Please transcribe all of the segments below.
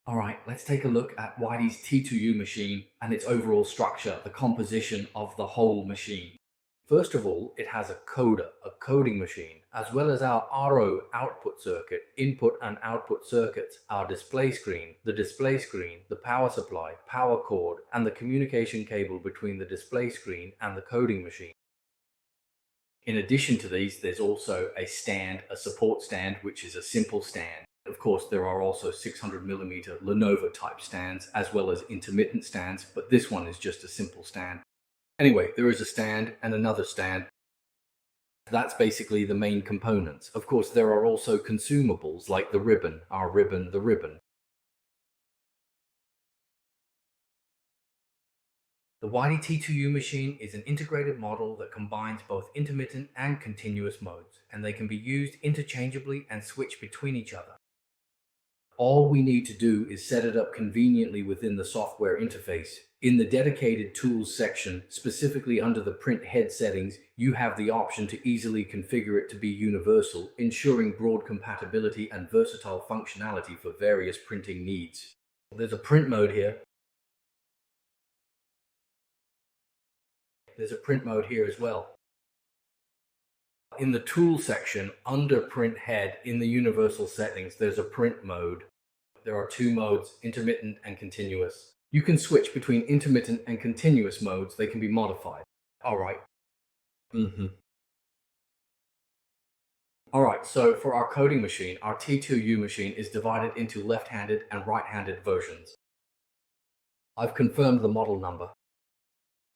Alright, let's take a look at Whitey's T2U machine and its overall structure, the composition of the whole machine. First of all, it has a coder, a coding machine, as well as our RO output circuit, input and output circuits, our display screen, the power supply, power cord, and the communication cable between the display screen and the coding machine. In addition to these, there's also a stand, a support stand, which is a simple stand. Of course, there are also 600mm Lenovo type stands, as well as intermittent stands, but this one is just a simple stand. Anyway, there is a stand and another stand. That's basically the main components. Of course, there are also consumables like the ribbon, the ribbon. The Whitey T2U machine is an integrated model that combines both intermittent and continuous modes, and they can be used interchangeably and switch between each other. All we need to do is set it up conveniently within the software interface. In the dedicated tools section, specifically under the print head settings, you have the option to easily configure it to be universal, ensuring broad compatibility and versatile functionality for various printing needs. There's a print mode here. There's a print mode here as well. In the tool section, under print head, in the universal settings, there's a print mode. There are two modes, intermittent and continuous. You can switch between intermittent and continuous modes. They can be modified. Alright. Alright, so for our coding machine, our T2U machine is divided into left-handed and right-handed versions. I've confirmed the model number.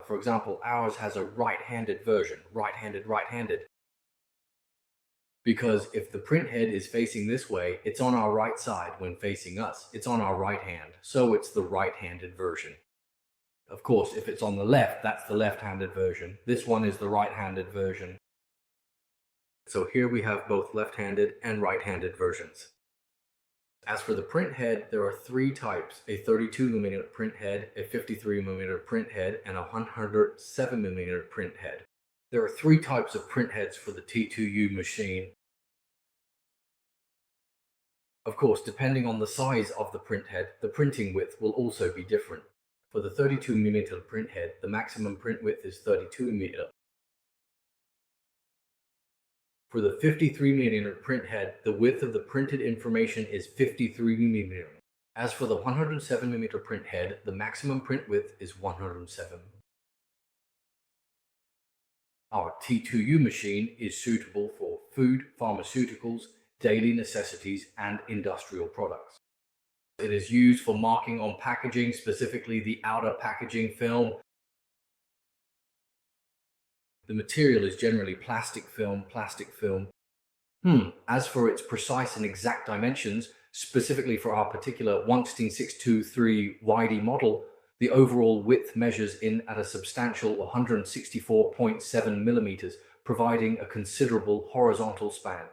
For example, ours has a right-handed version, right-handed. Because if the print head is facing this way, it's on our right side. When facing us, it's on our right hand, so it's the right-handed version. Of course, if it's on the left, that's the left-handed version. This one is the right-handed version. So here we have both left-handed and right-handed versions. As for the print head, there are three types: a 32mm print head, a 53mm print head, and a 107mm print head. There are three types of print heads for the T2U machine. Of course, depending on the size of the print head, the printing width will also be different. For the 32mm print head, the maximum print width is 32mm. For the 53mm print head, the width of the printed information is 53mm. As for the 107mm print head, the maximum print width is 107. Our T2U machine is suitable for food, pharmaceuticals, daily necessities, and industrial products. It is used for marking on packaging, specifically the outer packaging film. The material is generally plastic film. As for its precise and exact dimensions, specifically for our particular 16623 Whitey model, the overall width measures in at a substantial 164.7 millimeters, providing a considerable horizontal span.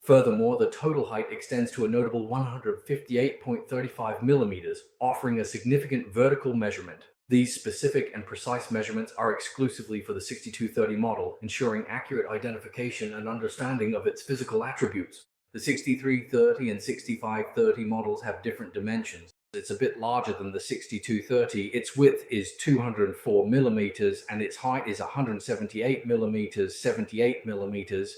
Furthermore, the total height extends to a notable 158.35 millimeters, offering a significant vertical measurement. These specific and precise measurements are exclusively for the 6230 model, ensuring accurate identification and understanding of its physical attributes. The 6330 and 6530 models have different dimensions. It's a bit larger than the 6230. Its width is 204 millimeters and its height is 178 millimeters, 78 millimeters.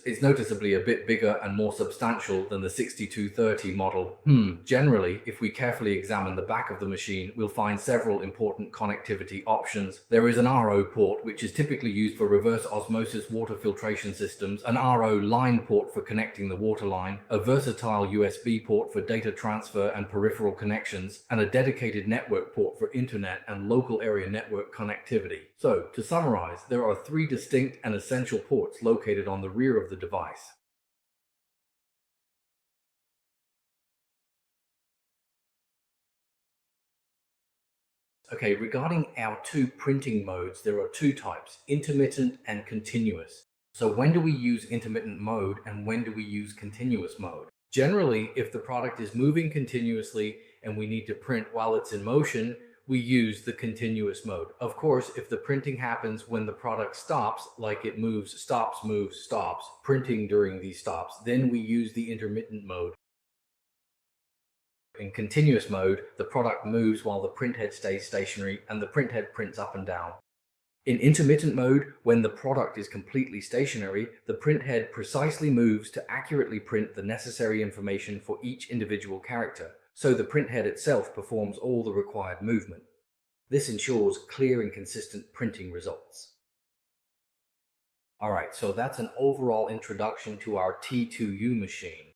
It's noticeably a bit bigger and more substantial than the 6230 model. Generally, if we carefully examine the back of the machine, we'll find several important connectivity options. There is an RO port, which is typically used for reverse osmosis water filtration systems, an RO line port for connecting the water line, a versatile USB port for data transfer and peripheral connections, and a dedicated network port for internet and local area network connectivity. So, to summarize, there are three distinct and essential ports located on the rear of the device. Okay, regarding our two printing modes, there are two types, intermittent and continuous. So when do we use intermittent mode and when do we use continuous mode? Generally, if the product is moving continuously and we need to print while it's in motion, we use the continuous mode. Of course, if the printing happens when the product stops, like it moves, stops, printing during these stops, then we use the intermittent mode. In continuous mode, the product moves while the printhead stays stationary and the printhead prints up and down. In intermittent mode, when the product is completely stationary, the printhead precisely moves to accurately print the necessary information for each individual character, so the printhead itself performs all the required movement. This ensures clear and consistent printing results. Alright, so that's an overall introduction to our T2U machine.